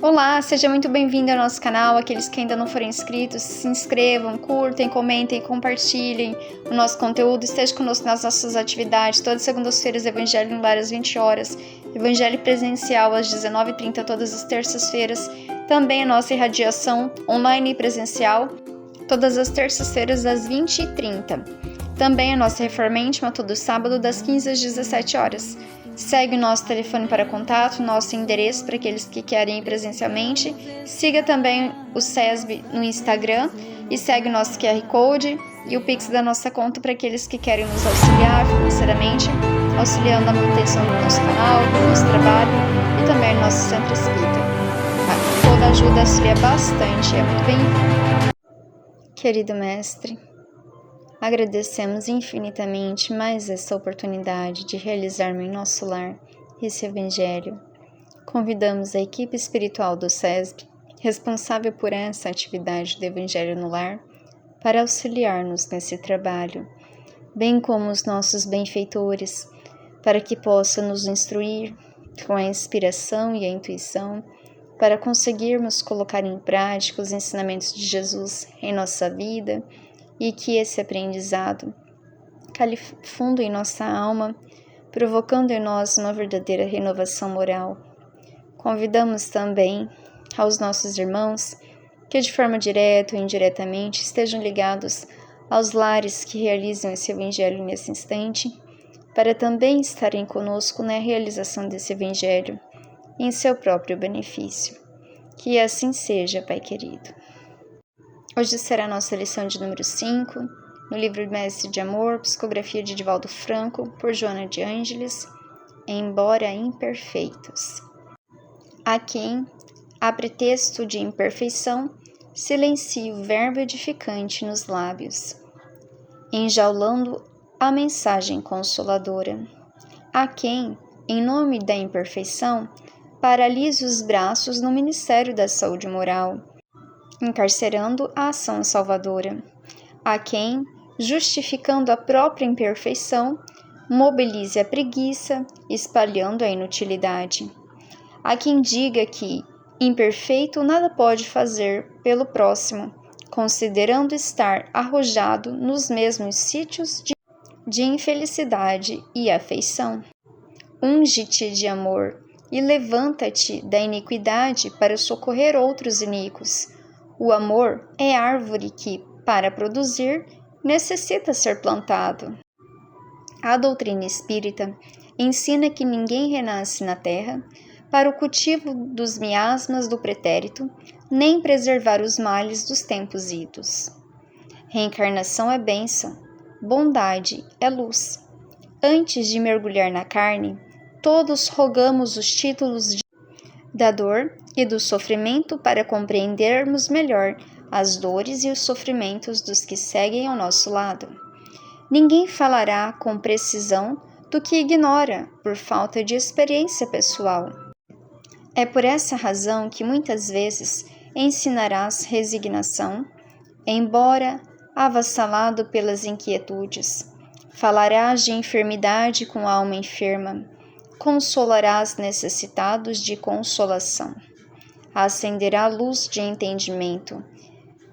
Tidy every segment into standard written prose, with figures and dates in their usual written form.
Olá, seja muito bem-vindo ao nosso canal. Aqueles que ainda não forem inscritos, se inscrevam, curtem, comentem, compartilhem o nosso conteúdo. Esteja conosco nas nossas atividades. Todas as segundas-feiras, Evangelho no Lar às 20 horas. Evangelho presencial às 19h30, todas as terças-feiras. Também a nossa irradiação online e presencial, todas as terças-feiras às 20h30. Também a nossa Reforma Íntima, todo sábado, das 15 às 17 horas. Segue o nosso telefone para contato, nosso endereço para aqueles que querem ir presencialmente. Siga também o SESB no Instagram e segue o nosso QR Code e o Pix da nossa conta para aqueles que querem nos auxiliar financeiramente, auxiliando na manutenção do nosso canal, do nosso trabalho e também no nosso centro espírita. Toda ajuda auxilia bastante, é muito bem-vindo. Querido Mestre, agradecemos infinitamente mais essa oportunidade de realizarmos em nosso lar esse Evangelho. Convidamos a equipe espiritual do SESB, responsável por essa atividade do Evangelho no Lar, para auxiliar-nos nesse trabalho, bem como os nossos benfeitores, para que possam nos instruir com a inspiração e a intuição, para conseguirmos colocar em prática os ensinamentos de Jesus em nossa vida, e que esse aprendizado cale fundo em nossa alma, provocando em nós uma verdadeira renovação moral. Convidamos também aos nossos irmãos que de forma direta ou indiretamente estejam ligados aos lares que realizam esse Evangelho nesse instante, para também estarem conosco na realização desse Evangelho em seu próprio benefício. Que assim seja, Pai querido. Hoje será a nossa lição de número 5, no livro Mestre de Amor, psicografia de Divaldo Franco, por Joana de Ângeles, Embora Imperfeitos. A quem, a pretexto de imperfeição, silencia o verbo edificante nos lábios, enjaulando a mensagem consoladora. A quem, em nome da imperfeição, paralisa os braços no ministério da saúde moral, encarcerando a ação salvadora. A quem, justificando a própria imperfeição, mobilize a preguiça, espalhando a inutilidade. Há quem diga que, imperfeito, nada pode fazer pelo próximo, considerando estar arrojado nos mesmos sítios de infelicidade e afeição. Unge-te de amor e levanta-te da iniquidade para socorrer outros iníquos. O amor é árvore que, para produzir, necessita ser plantado. A doutrina espírita ensina que ninguém renasce na terra para o cultivo dos miasmas do pretérito, nem preservar os males dos tempos idos. Reencarnação é bênção, bondade é luz. Antes de mergulhar na carne, todos rogamos os títulos da dor e do sofrimento para compreendermos melhor as dores e os sofrimentos dos que seguem ao nosso lado. Ninguém falará com precisão do que ignora por falta de experiência pessoal. É por essa razão que muitas vezes ensinarás resignação, embora avassalado pelas inquietudes. Falarás de enfermidade com a alma enferma, consolarás necessitados de consolação. Acenderá a luz de entendimento,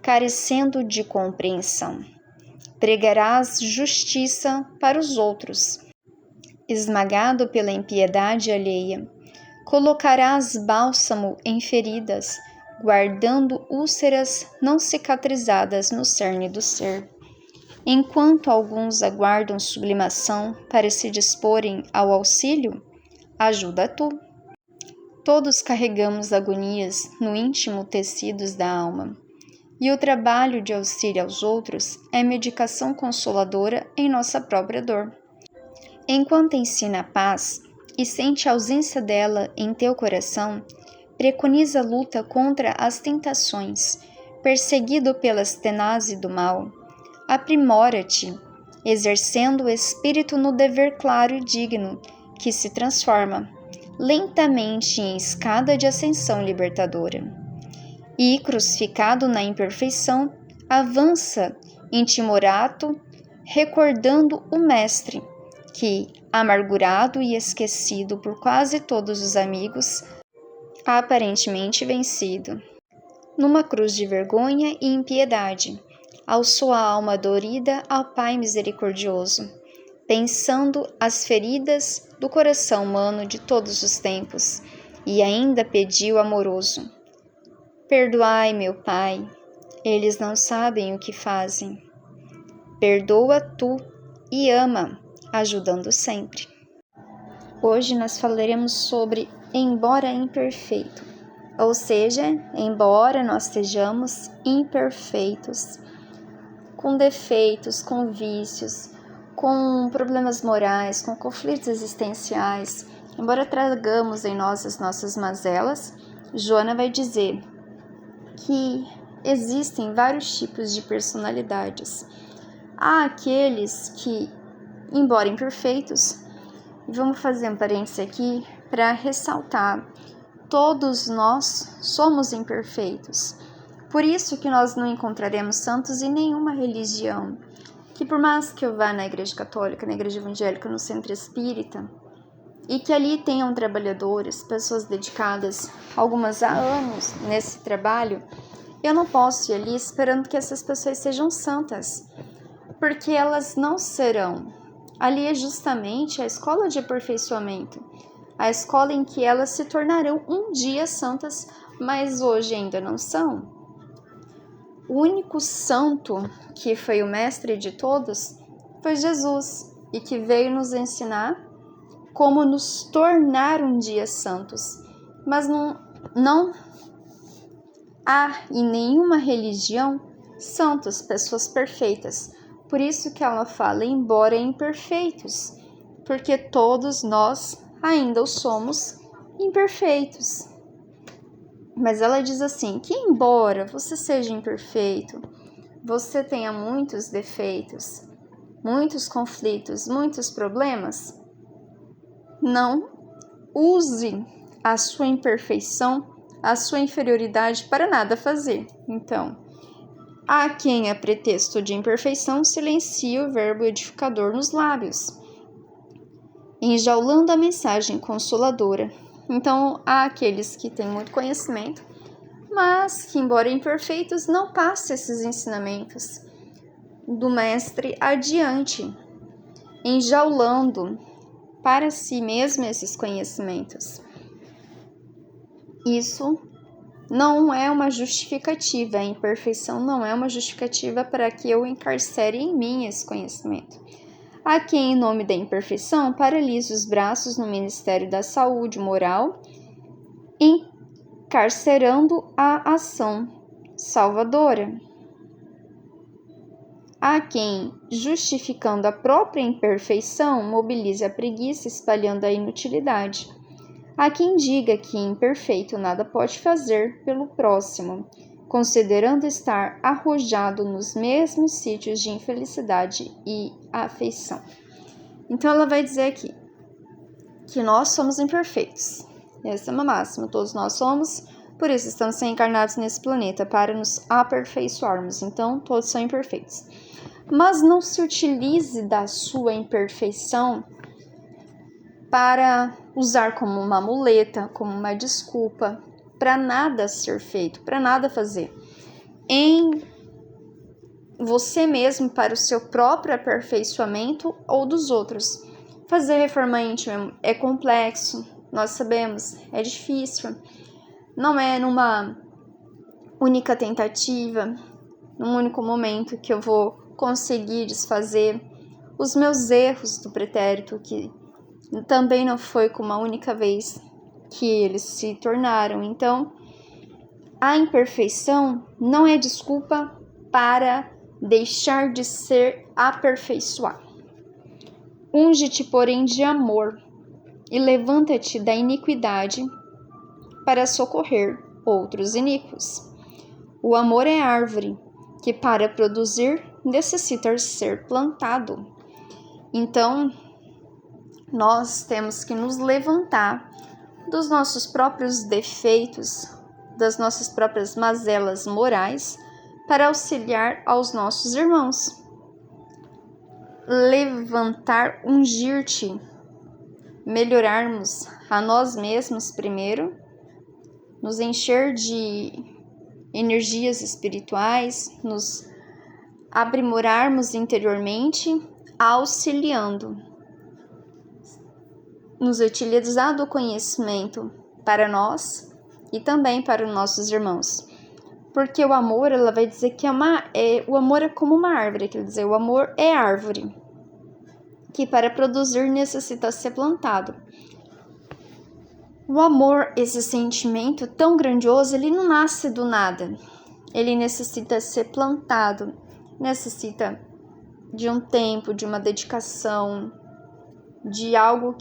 carecendo de compreensão. Pregarás justiça para os outros, esmagado pela impiedade alheia. Colocarás bálsamo em feridas, guardando úlceras não cicatrizadas no cerne do ser. Enquanto alguns aguardam sublimação para se disporem ao auxílio, ajuda tu. Todos carregamos agonias no íntimo tecidos da alma, e o trabalho de auxílio aos outros é medicação consoladora em nossa própria dor. Enquanto ensina a paz e sente a ausência dela em teu coração, preconiza a luta contra as tentações, perseguido pelas tenazes do mal. Aprimora-te, exercendo o espírito no dever claro e digno, que se transforma lentamente em escada de ascensão libertadora. E, crucificado na imperfeição, avança intimorato, recordando o Mestre, que, amargurado e esquecido por quase todos os amigos, aparentemente vencido. Numa cruz de vergonha e impiedade, alçou a alma dorida ao Pai misericordioso, pensando as feridas do coração humano de todos os tempos, e ainda pediu amoroso: Perdoai, meu Pai, eles não sabem o que fazem. Perdoa tu e ama, ajudando sempre. Hoje nós falaremos sobre embora imperfeito, ou seja, embora nós estejamos imperfeitos, com defeitos, com vícios, com problemas morais, com conflitos existenciais, embora tragamos em nós as nossas mazelas, Joana vai dizer que existem vários tipos de personalidades. Há aqueles que, embora imperfeitos, e vamos fazer um parêntese aqui para ressaltar, todos nós somos imperfeitos. Por isso que nós não encontraremos santos em nenhuma religião. Que por mais que eu vá na igreja católica, na igreja evangélica, no centro espírita, e que ali tenham trabalhadores, pessoas dedicadas algumas há anos nesse trabalho, eu não posso ir ali esperando que essas pessoas sejam santas, porque elas não serão. Ali é justamente a escola de aperfeiçoamento, a escola em que elas se tornarão um dia santas, mas hoje ainda não são. O único santo que foi o mestre de todos foi Jesus, e que veio nos ensinar como nos tornar um dia santos. Mas não há em nenhuma religião santos, pessoas perfeitas. Por isso que ela fala, embora imperfeitos, porque todos nós ainda o somos imperfeitos. Mas ela diz assim, que embora você seja imperfeito, você tenha muitos defeitos, muitos conflitos, muitos problemas, não use a sua imperfeição, a sua inferioridade para nada fazer. Então, há quem, a pretexto de imperfeição, silencia o verbo edificador nos lábios, enjaulando a mensagem consoladora. Então, há aqueles que têm muito conhecimento, mas que, embora imperfeitos, não passam esses ensinamentos do mestre adiante, enjaulando para si mesmo esses conhecimentos. Isso não é uma justificativa, a imperfeição não é uma justificativa para que eu encarcere em mim esse conhecimento. Há quem, em nome da imperfeição, paralise os braços no Ministério da Saúde Moral, encarcerando a ação salvadora. Há quem, justificando a própria imperfeição, mobilize a preguiça, espalhando a inutilidade. Há quem diga que imperfeito nada pode fazer pelo próximo, considerando estar arrojado nos mesmos sítios de infelicidade e afeição. Então ela vai dizer aqui que nós somos imperfeitos. Essa é uma máxima, todos nós somos, por isso estamos encarnados nesse planeta, para nos aperfeiçoarmos. Então todos são imperfeitos. Mas não se utilize da sua imperfeição para usar como uma muleta, como uma desculpa, para nada ser feito, para nada fazer. Em você mesmo, para o seu próprio aperfeiçoamento ou dos outros. Fazer reforma íntima é complexo, nós sabemos, é difícil. Não é numa única tentativa, num único momento que eu vou conseguir desfazer os meus erros do pretérito, que também não foi com uma única vez que eles se tornaram. Então, a imperfeição não é desculpa para deixar de ser aperfeiçoar. Unge-te, porém, de amor e levanta-te da iniquidade para socorrer outros iníquos. O amor é árvore que, para produzir, necessita ser plantado. Então, nós temos que nos levantar dos nossos próprios defeitos, das nossas próprias mazelas morais, para auxiliar aos nossos irmãos. Levantar, ungir-te, melhorarmos a nós mesmos primeiro, nos encher de energias espirituais, nos aprimorarmos interiormente, auxiliando, nos utilizar do conhecimento para nós e também para os nossos irmãos. Porque o amor, ela vai dizer que o amor é como uma árvore, quer dizer, o amor é árvore, que para produzir necessita ser plantado. O amor, esse sentimento tão grandioso, ele não nasce do nada. Ele necessita ser plantado, necessita de um tempo, de uma dedicação, de algo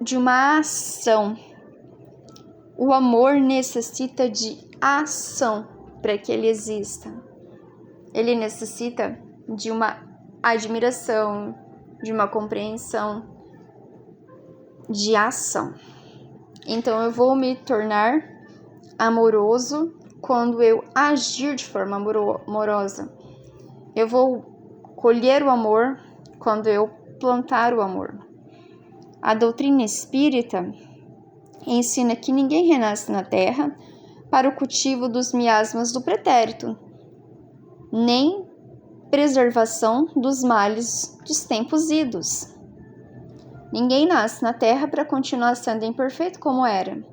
de uma ação. O amor necessita de ação para que ele exista. Ele necessita de uma admiração, de uma compreensão, de ação. Então eu vou me tornar amoroso quando eu agir de forma amorosa. Eu vou colher o amor quando eu plantar o amor. A doutrina espírita ensina que ninguém renasce na terra para o cultivo dos miasmas do pretérito, nem preservação dos males dos tempos idos. Ninguém nasce na terra para continuar sendo imperfeito como era,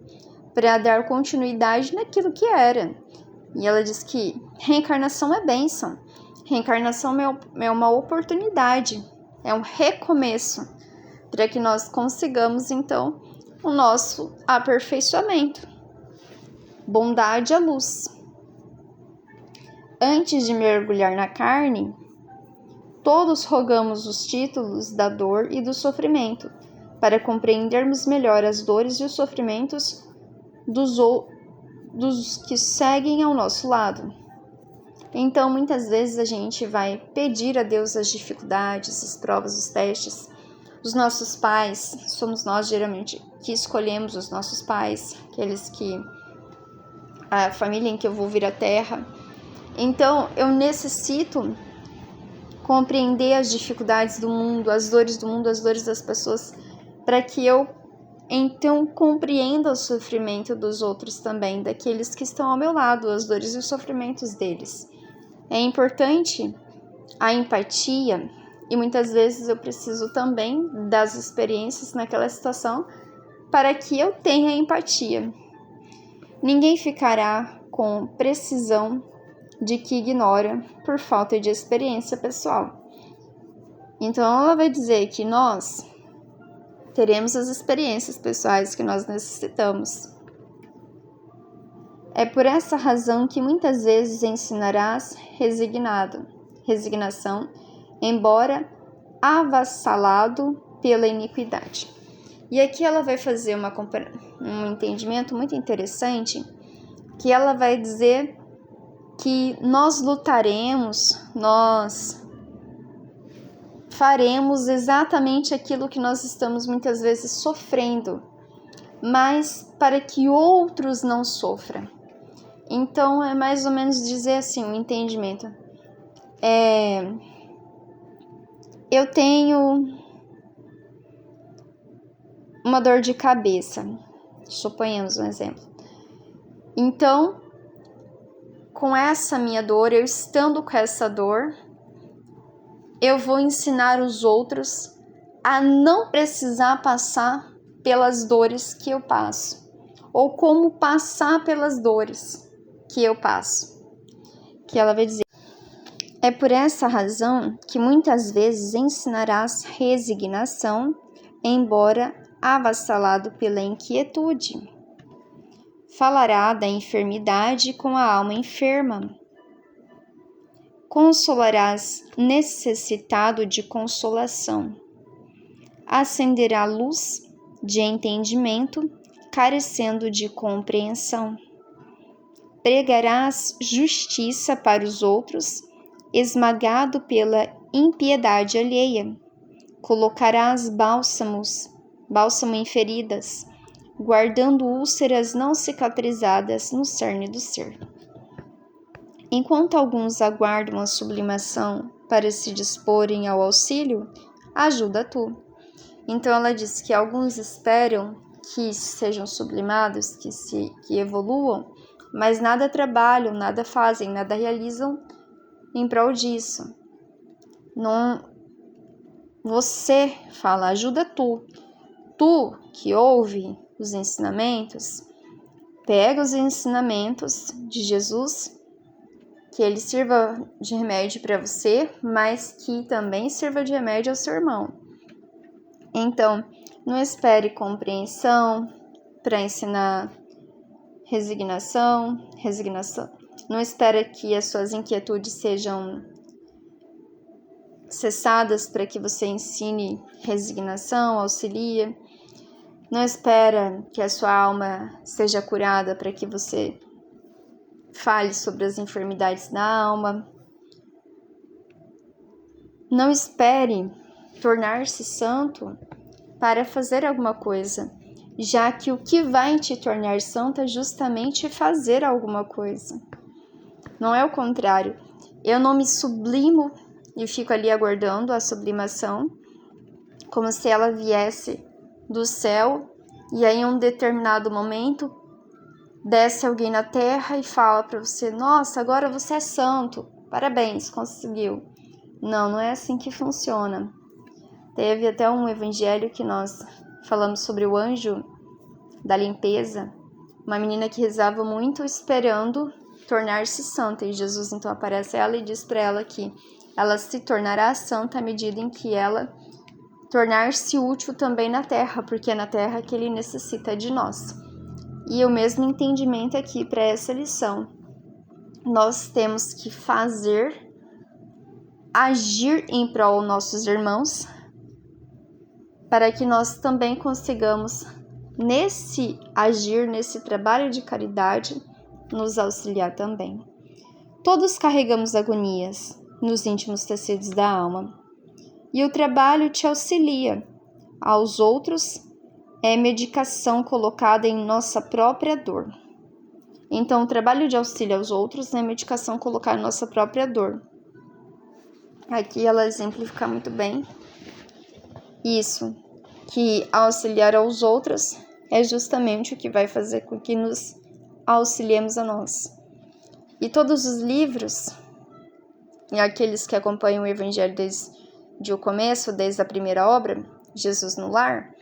para dar continuidade naquilo que era. E ela diz que reencarnação é bênção, reencarnação é uma oportunidade, é um recomeço, para que nós consigamos, então, o nosso aperfeiçoamento. Bondade à luz. Antes de mergulhar na carne, todos rogamos os títulos da dor e do sofrimento, para compreendermos melhor as dores e os sofrimentos dos que seguem ao nosso lado. Então, muitas vezes a gente vai pedir a Deus as dificuldades, as provas, os testes. Os nossos pais, somos nós geralmente que escolhemos os nossos pais, a família em que eu vou vir à Terra. Então, eu necessito compreender as dificuldades do mundo, as dores do mundo, as dores das pessoas, para que eu, então, compreenda o sofrimento dos outros também, daqueles que estão ao meu lado, as dores e os sofrimentos deles. É importante a empatia, e muitas vezes eu preciso também das experiências naquela situação para que eu tenha empatia. Ninguém ficará com precisão de que ignora por falta de experiência pessoal. Então ela vai dizer que nós teremos as experiências pessoais que nós necessitamos. É por essa razão que muitas vezes ensinarás resignação, embora avassalado pela iniquidade. E aqui ela vai fazer um entendimento muito interessante, que ela vai dizer que nós lutaremos, nós faremos exatamente aquilo que nós estamos muitas vezes sofrendo, mas para que outros não sofram. Então é mais ou menos dizer assim, um entendimento. Eu tenho uma dor de cabeça, suponhamos um exemplo. Então, com essa minha dor, eu estando com essa dor, eu vou ensinar os outros a não precisar passar pelas dores que eu passo, ou como passar pelas dores que eu passo. Que ela vai dizer: é por essa razão que muitas vezes ensinarás resignação, embora avassalado pela inquietude. Falará da enfermidade com a alma enferma. Consolarás necessitado de consolação. Acenderá luz de entendimento, carecendo de compreensão. Pregarás justiça para os outros, esmagado pela impiedade alheia. Colocarás bálsamo em feridas, guardando úlceras não cicatrizadas no cerne do ser. Enquanto alguns aguardam a sublimação para se disporem ao auxílio, ajuda tu. Então ela diz que alguns esperam que sejam sublimados, que evoluam, mas nada trabalham, nada fazem, nada realizam em prol disso. Não, você fala, ajuda tu. Tu que ouve os ensinamentos, pega os ensinamentos de Jesus, que ele sirva de remédio para você, mas que também sirva de remédio ao seu irmão. Então, não espere compreensão para ensinar resignação. Não espere que as suas inquietudes sejam cessadas para que você ensine resignação, auxilia. Não espera que a sua alma seja curada para que você fale sobre as enfermidades da alma. Não espere tornar-se santo para fazer alguma coisa, já que o que vai te tornar santo é justamente fazer alguma coisa. Não é o contrário. Eu não me sublimo e fico ali aguardando a sublimação, como se ela viesse do céu, e aí em um determinado momento desce alguém na terra e fala para você, nossa, agora você é santo, parabéns, conseguiu. Não é assim que funciona. Teve até um evangelho que nós falamos sobre o anjo da limpeza, uma menina que rezava muito esperando tornar-se santa, e Jesus então aparece a ela e diz para ela que ela se tornará santa à medida em que ela tornar-se útil também na terra, porque é na terra que ele necessita de nós. E o mesmo entendimento aqui para essa lição. Nós temos que agir em prol dos nossos irmãos, para que nós também consigamos, nesse agir, nesse trabalho de caridade, nos auxiliar também. Todos carregamos agonias nos íntimos tecidos da alma, e o trabalho te auxilia. Aos outros é medicação colocada em nossa própria dor. Então, o trabalho de auxílio aos outros é medicação colocada em nossa própria dor. Aqui ela exemplifica muito bem isso, que auxiliar aos outros é justamente o que vai fazer com que nos auxiliemos a nós. E todos os livros, e aqueles que acompanham o Evangelho desde o começo, desde a primeira obra, Jesus no Lar,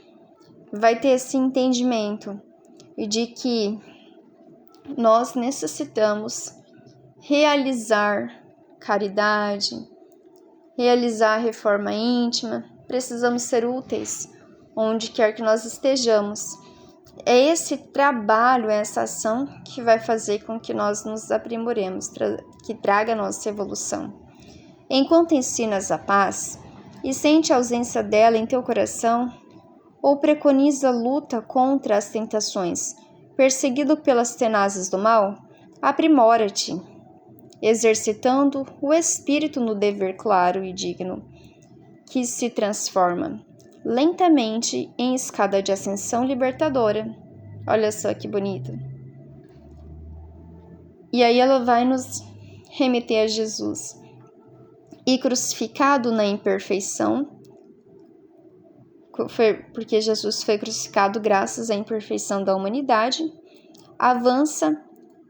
vai ter esse entendimento de que nós necessitamos realizar caridade, realizar reforma íntima, precisamos ser úteis onde quer que nós estejamos. É esse trabalho, essa ação que vai fazer com que nós nos aprimoremos, que traga a nossa evolução. Enquanto ensinas a paz e sente a ausência dela em teu coração, ou preconiza luta contra as tentações, perseguido pelas tenazes do mal, aprimora-te, exercitando o espírito no dever claro e digno, que se transforma lentamente em escada de ascensão libertadora. Olha só que bonito. E aí ela vai nos remeter a Jesus. E crucificado na imperfeição, porque Jesus foi crucificado graças à imperfeição da humanidade, avança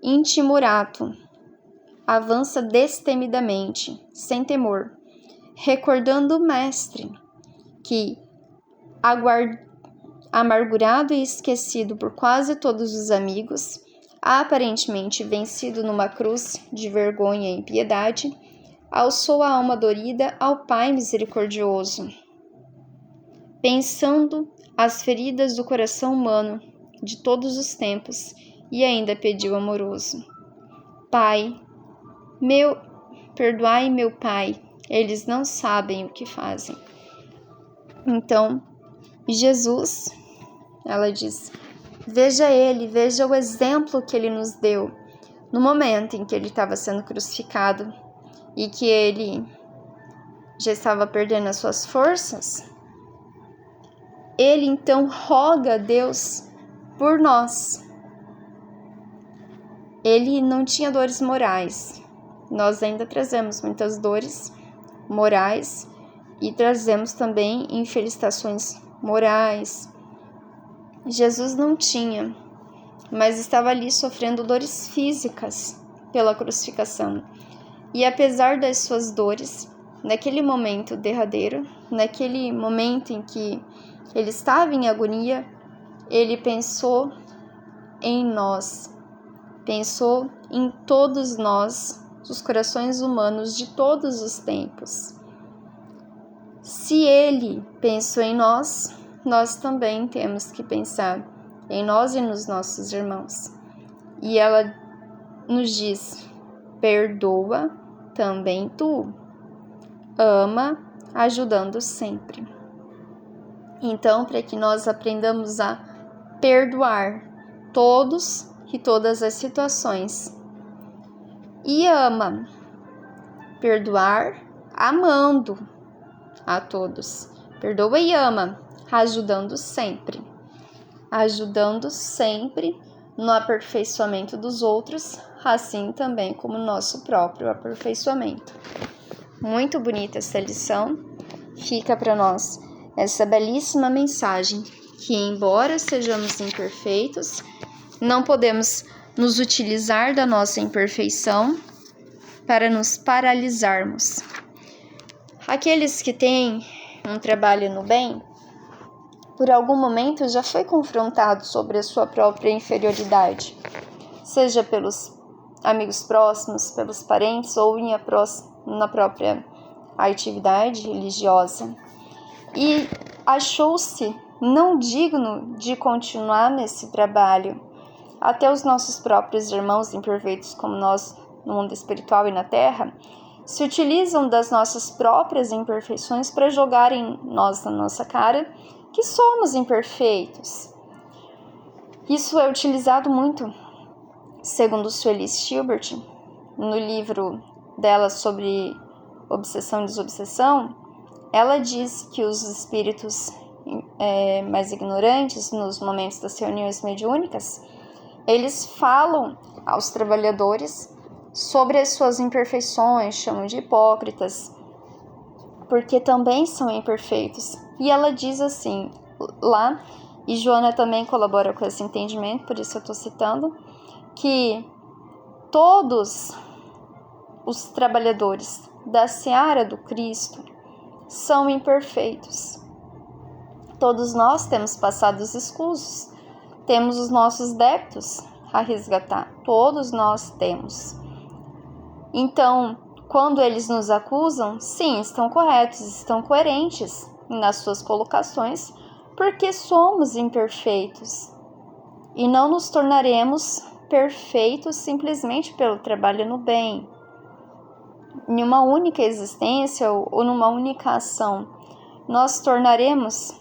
intimorato, avança destemidamente, sem temor, recordando o Mestre, que, amargurado e esquecido por quase todos os amigos, aparentemente vencido numa cruz de vergonha e impiedade, alçou a alma dorida ao Pai misericordioso, pensando as feridas do coração humano de todos os tempos, e ainda pediu amoroso: Pai, perdoai meu Pai, eles não sabem o que fazem. Então, Jesus, ela diz, veja o exemplo que ele nos deu no momento em que ele estava sendo crucificado e que ele já estava perdendo as suas forças. Ele então roga a Deus por nós. Ele não tinha dores morais. Nós ainda trazemos muitas dores morais e trazemos também infelicitações morais, Jesus não tinha, mas estava ali sofrendo dores físicas pela crucificação. E apesar das suas dores, naquele momento derradeiro, naquele momento em que ele estava em agonia, ele pensou em nós, pensou em todos nós, os corações humanos de todos os tempos. Se ele pensou em nós, nós também temos que pensar em nós e nos nossos irmãos. E ela nos diz: perdoa também tu, ama, ajudando sempre. Então, para que nós aprendamos a perdoar todos e todas as situações. E ama, perdoar amando a todos. Perdoa e ama, ajudando sempre. Ajudando sempre no aperfeiçoamento dos outros, assim também como no nosso próprio aperfeiçoamento. Muito bonita essa lição. Fica para nós essa belíssima mensagem que, embora sejamos imperfeitos, não podemos nos utilizar da nossa imperfeição para nos paralisarmos. Aqueles que têm um trabalho no bem, por algum momento já foi confrontado sobre a sua própria inferioridade, seja pelos amigos próximos, pelos parentes ou na própria atividade religiosa, e achou-se não digno de continuar nesse trabalho. Até os nossos próprios irmãos imperfeitos como nós no mundo espiritual e na terra se utilizam das nossas próprias imperfeições para jogarem nós na nossa cara que somos imperfeitos. Isso é utilizado muito, segundo Sueli Hilbert, no livro dela sobre obsessão e desobsessão. Ela diz que os espíritos mais ignorantes, nos momentos das reuniões mediúnicas, eles falam aos trabalhadores sobre as suas imperfeições, chamam de hipócritas, porque também são imperfeitos. E ela diz assim, lá, e Joana também colabora com esse entendimento, por isso eu estou citando, que todos os trabalhadores da seara do Cristo são imperfeitos. Todos nós temos passados escusos, temos os nossos débitos a resgatar, todos nós temos. Então, quando eles nos acusam, sim, estão corretos, estão coerentes nas suas colocações, porque somos imperfeitos e não nos tornaremos perfeitos simplesmente pelo trabalho no bem, em uma única existência ou numa única ação. Nós tornaremos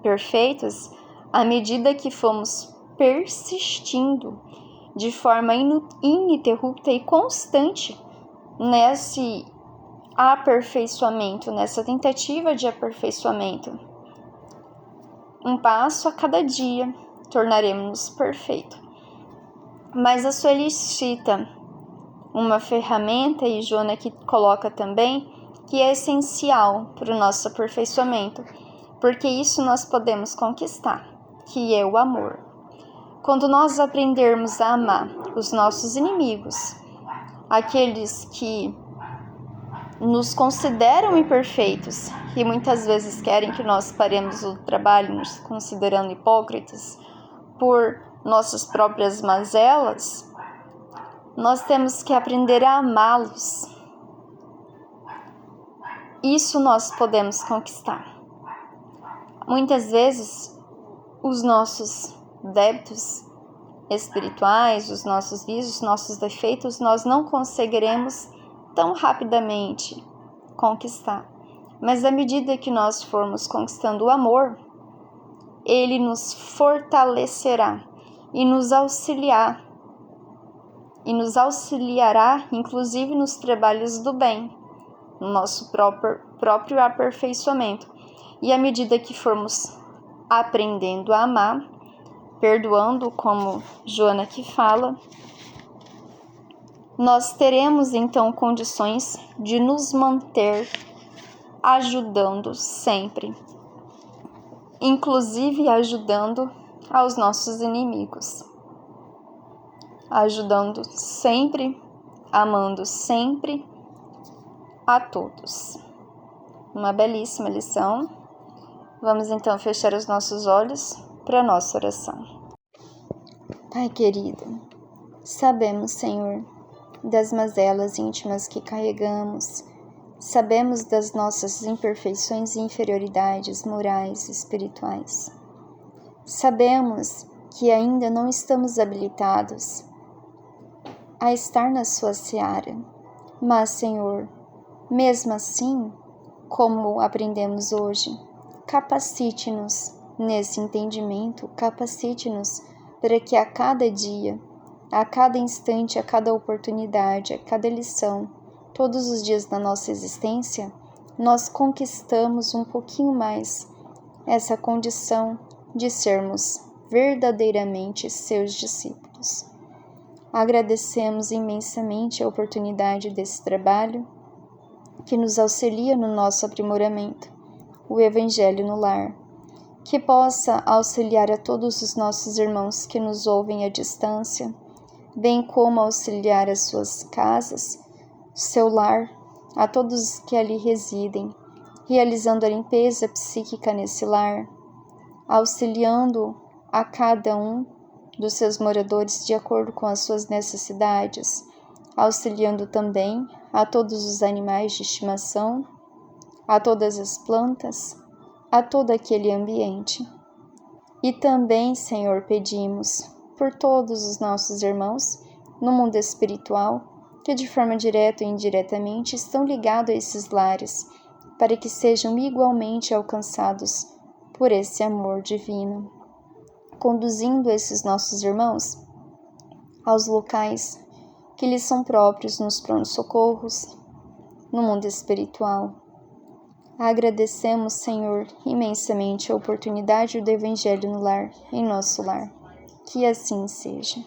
perfeitos à medida que fomos persistindo de forma ininterrupta e constante nesse aperfeiçoamento, nessa tentativa de aperfeiçoamento. Um passo a cada dia tornaremos-nos perfeitos. Mas a Sueli cita uma ferramenta, e Joana que coloca também, que é essencial para o nosso aperfeiçoamento, porque isso nós podemos conquistar, que é o amor. Quando nós aprendermos a amar os nossos inimigos, aqueles que nos consideram imperfeitos e muitas vezes querem que nós paremos o trabalho nos considerando hipócritas por nossas próprias mazelas, nós temos que aprender a amá-los. Isso nós podemos conquistar. Muitas vezes, os nossos débitos espirituais, os nossos vícios, os nossos defeitos, nós não conseguiremos tão rapidamente conquistar. Mas à medida que nós formos conquistando o amor, ele nos fortalecerá e nos auxiliará, inclusive nos trabalhos do bem, no nosso próprio aperfeiçoamento. E à medida que formos aprendendo a amar, perdoando, como Joana que fala, nós teremos então condições de nos manter ajudando sempre, inclusive ajudando aos nossos inimigos, ajudando sempre, amando sempre a todos. Uma belíssima lição. Vamos então fechar os nossos olhos para a nossa oração. Pai querido, sabemos, Senhor, das mazelas íntimas que carregamos, sabemos das nossas imperfeições e inferioridades morais e espirituais. Sabemos que ainda não estamos habilitados a estar na sua seara, mas, Senhor, mesmo assim, como aprendemos hoje, capacite-nos nesse entendimento, capacite-nos para que a cada dia, a cada instante, a cada oportunidade, a cada lição, todos os dias da nossa existência, nós conquistamos um pouquinho mais essa condição de sermos verdadeiramente seus discípulos. Agradecemos imensamente a oportunidade desse trabalho que nos auxilia no nosso aprimoramento, o Evangelho no Lar, que possa auxiliar a todos os nossos irmãos que nos ouvem à distância, bem como auxiliar as suas casas, seu lar, a todos que ali residem, realizando a limpeza psíquica nesse lar, auxiliando a cada um dos seus moradores de acordo com as suas necessidades, auxiliando também a todos os animais de estimação, a todas as plantas, a todo aquele ambiente. E também, Senhor, pedimos por todos os nossos irmãos no mundo espiritual que de forma direta ou indiretamente estão ligados a esses lares, para que sejam igualmente alcançados por esse amor divino, conduzindo esses nossos irmãos aos locais que lhes são próprios nos pronto-socorros, no mundo espiritual. Agradecemos, Senhor, imensamente a oportunidade do Evangelho no lar, em nosso lar. Que assim seja.